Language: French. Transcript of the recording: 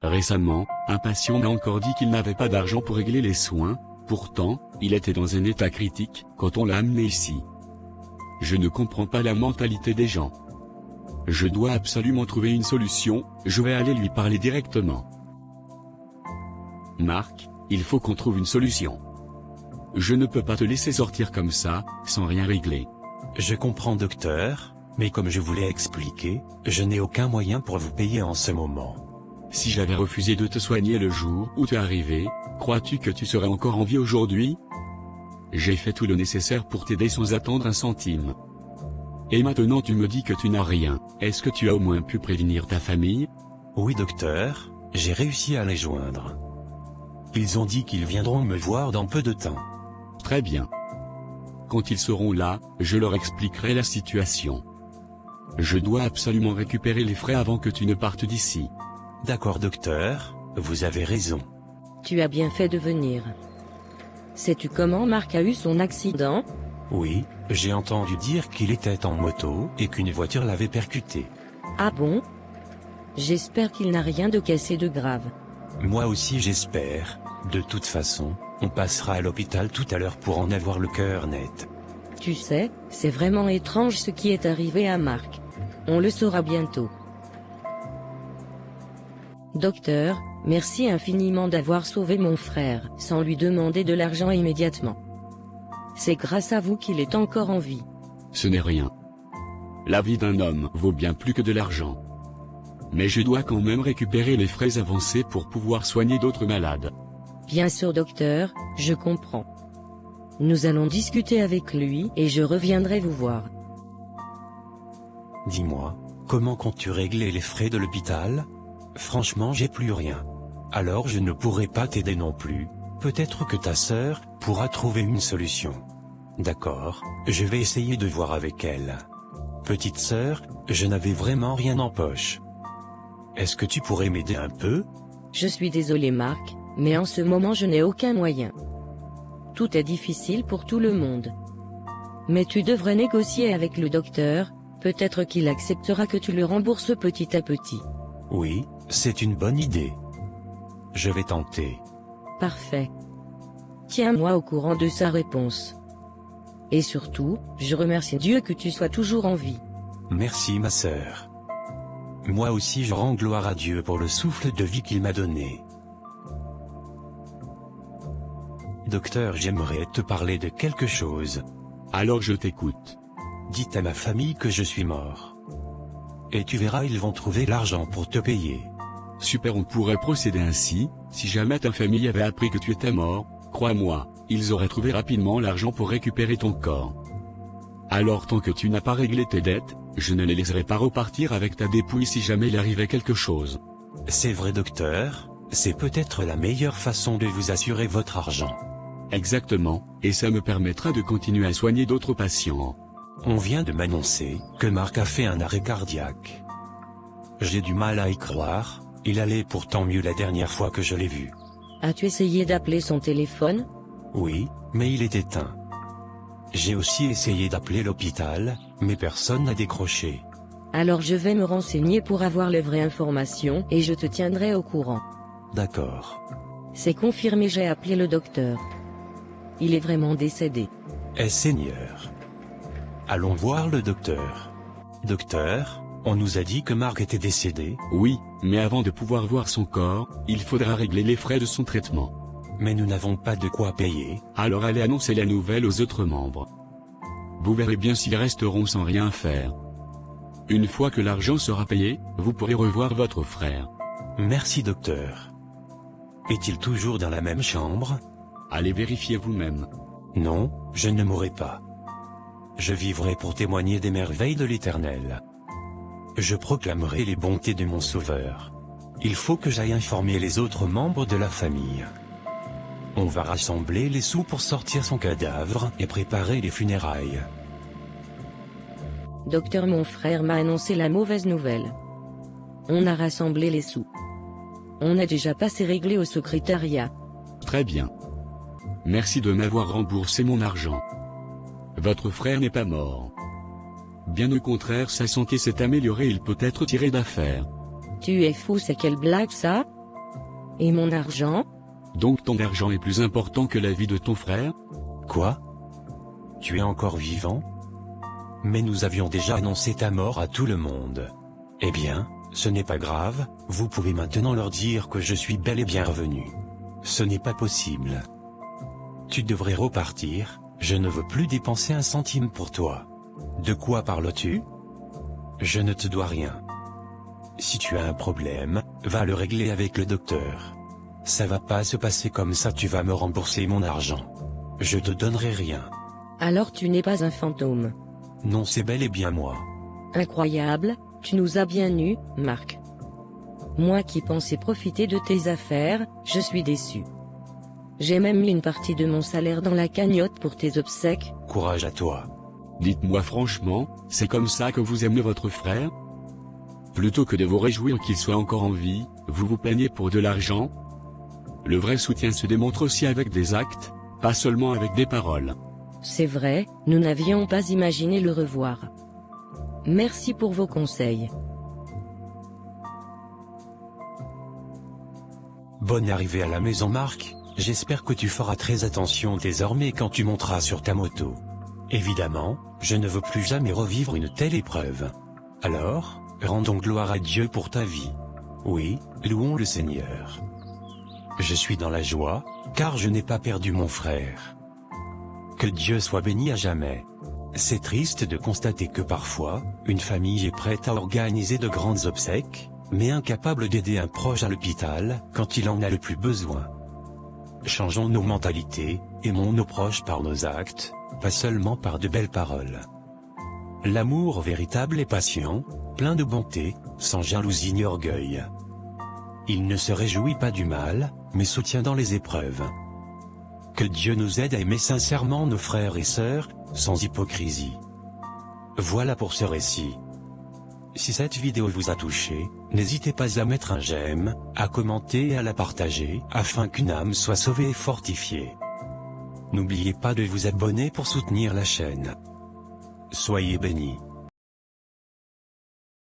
Récemment, un patient m'a encore dit qu'il n'avait pas d'argent pour régler les soins, pourtant, il était dans un état critique quand on l'a amené ici. Je ne comprends pas la mentalité des gens. Je dois absolument trouver une solution, je vais aller lui parler directement. Marc, il faut qu'on trouve une solution. Je ne peux pas te laisser sortir comme ça, sans rien régler. Je comprends, docteur, mais comme je vous l'ai expliqué, je n'ai aucun moyen pour vous payer en ce moment. Si j'avais refusé de te soigner le jour où tu es arrivé, crois-tu que tu serais encore en vie aujourd'hui? J'ai fait tout le nécessaire pour t'aider sans attendre un centime. Et maintenant tu me dis que tu n'as rien, est-ce que tu as au moins pu prévenir ta famille? Oui, docteur, j'ai réussi à les joindre. Ils ont dit qu'ils viendront me voir dans peu de temps. Très bien. Quand ils seront là, je leur expliquerai la situation. Je dois absolument récupérer les frais avant que tu ne partes d'ici. D'accord, docteur, vous avez raison. Tu as bien fait de venir. Sais-tu comment Marc a eu son accident? Oui, j'ai entendu dire qu'il était en moto et qu'une voiture l'avait percuté. Ah bon? J'espère qu'il n'a rien de cassé de grave. Moi aussi j'espère. De toute façon, on passera à l'hôpital tout à l'heure pour en avoir le cœur net. Tu sais, c'est vraiment étrange ce qui est arrivé à Marc. On le saura bientôt. Docteur, merci infiniment d'avoir sauvé mon frère, sans lui demander de l'argent immédiatement. C'est grâce à vous qu'il est encore en vie. Ce n'est rien. La vie d'un homme vaut bien plus que de l'argent. Mais je dois quand même récupérer les frais avancés pour pouvoir soigner d'autres malades. Bien sûr docteur, je comprends. Nous allons discuter avec lui et je reviendrai vous voir. Dis-moi, comment comptes-tu régler les frais de l'hôpital? Franchement, j'ai plus rien. Alors je ne pourrai pas t'aider non plus. Peut-être que ta sœur pourra trouver une solution. D'accord, je vais essayer de voir avec elle. Petite sœur, je n'avais vraiment rien en poche. Est-ce que tu pourrais m'aider un peu? Je suis désolé Marc, mais en ce moment je n'ai aucun moyen. Tout est difficile pour tout le monde. Mais tu devrais négocier avec le docteur, peut-être qu'il acceptera que tu le rembourses petit à petit. Oui, c'est une bonne idée. Je vais tenter. Parfait. Tiens-moi au courant de sa réponse. Et surtout, je remercie Dieu que tu sois toujours en vie. Merci ma sœur. Moi aussi je rends gloire à Dieu pour le souffle de vie qu'il m'a donné. Docteur, j'aimerais te parler de quelque chose. Alors je t'écoute. Dites à ma famille que je suis mort. Et tu verras, ils vont trouver l'argent pour te payer. Super, on pourrait procéder ainsi, si jamais ta famille avait appris que tu étais mort, crois-moi, ils auraient trouvé rapidement l'argent pour récupérer ton corps. Alors tant que tu n'as pas réglé tes dettes, je ne les laisserai pas repartir avec ta dépouille si jamais il arrivait quelque chose. C'est vrai docteur, c'est peut-être la meilleure façon de vous assurer votre argent. Exactement, et ça me permettra de continuer à soigner d'autres patients. On vient de m'annoncer que Marc a fait un arrêt cardiaque. J'ai du mal à y croire, il allait pourtant mieux la dernière fois que je l'ai vu. As-tu essayé d'appeler son téléphone? Oui, mais il est éteint. J'ai aussi essayé d'appeler l'hôpital, mais personne n'a décroché. Alors je vais me renseigner pour avoir les vraies informations et je te tiendrai au courant. D'accord. C'est confirmé, j'ai appelé le docteur. Il est vraiment décédé. Eh Seigneur. Allons voir le docteur. Docteur, on nous a dit que Marc était décédé. Oui, mais avant de pouvoir voir son corps, il faudra régler les frais de son traitement. Mais nous n'avons pas de quoi payer. Alors allez annoncer la nouvelle aux autres membres. Vous verrez bien s'ils resteront sans rien faire. Une fois que l'argent sera payé, vous pourrez revoir votre frère. Merci docteur. Est-il toujours dans la même chambre? Allez vérifier vous-même. Non, je ne mourrai pas. Je vivrai pour témoigner des merveilles de l'Éternel. Je proclamerai les bontés de mon Sauveur. Il faut que j'aille informer les autres membres de la famille. On va rassembler les sous pour sortir son cadavre et préparer les funérailles. Docteur, mon frère m'a annoncé la mauvaise nouvelle. On a rassemblé les sous. On a déjà passé réglé au secrétariat. Très bien. Merci de m'avoir remboursé mon argent. Votre frère n'est pas mort. Bien au contraire, sa santé s'est améliorée, il peut être tiré d'affaire. Tu es fou, c'est quelle blague ça? Et mon argent? Donc ton argent est plus important que la vie de ton frère? Quoi? Tu es encore vivant? Mais nous avions déjà annoncé ta mort à tout le monde. Eh bien, ce n'est pas grave, vous pouvez maintenant leur dire que je suis bel et bien revenu. Ce n'est pas possible. Tu devrais repartir, je ne veux plus dépenser un centime pour toi. De quoi parles-tu? Je ne te dois rien. Si tu as un problème, va le régler avec le docteur. Ça va pas se passer comme ça, tu vas me rembourser mon argent. Je te donnerai rien. Alors tu n'es pas un fantôme. Non, c'est bel et bien moi. Incroyable, tu nous as bien eus, Marc. Moi qui pensais profiter de tes affaires, je suis déçu. J'ai même mis une partie de mon salaire dans la cagnotte pour tes obsèques. Courage à toi. Dites-moi franchement, c'est comme ça que vous aimez votre frère? Plutôt que de vous réjouir qu'il soit encore en vie, vous vous plaignez pour de l'argent? Le vrai soutien se démontre aussi avec des actes, pas seulement avec des paroles. C'est vrai, nous n'avions pas imaginé le revoir. Merci pour vos conseils. Bonne arrivée à la maison, Marc. J'espère que tu feras très attention désormais quand tu monteras sur ta moto. Évidemment, je ne veux plus jamais revivre une telle épreuve. Alors, rendons gloire à Dieu pour ta vie. Oui, louons le Seigneur. Je suis dans la joie, car je n'ai pas perdu mon frère. Que Dieu soit béni à jamais. C'est triste de constater que parfois, une famille est prête à organiser de grandes obsèques, mais incapable d'aider un proche à l'hôpital quand il en a le plus besoin. Changeons nos mentalités, aimons nos proches par nos actes, pas seulement par de belles paroles. L'amour véritable est patient, plein de bonté, sans jalousie ni orgueil. Il ne se réjouit pas du mal, mais soutient dans les épreuves. Que Dieu nous aide à aimer sincèrement nos frères et sœurs, sans hypocrisie. Voilà pour ce récit. Si cette vidéo vous a touché, n'hésitez pas à mettre un j'aime, à commenter et à la partager, afin qu'une âme soit sauvée et fortifiée. N'oubliez pas de vous abonner pour soutenir la chaîne. Soyez bénis.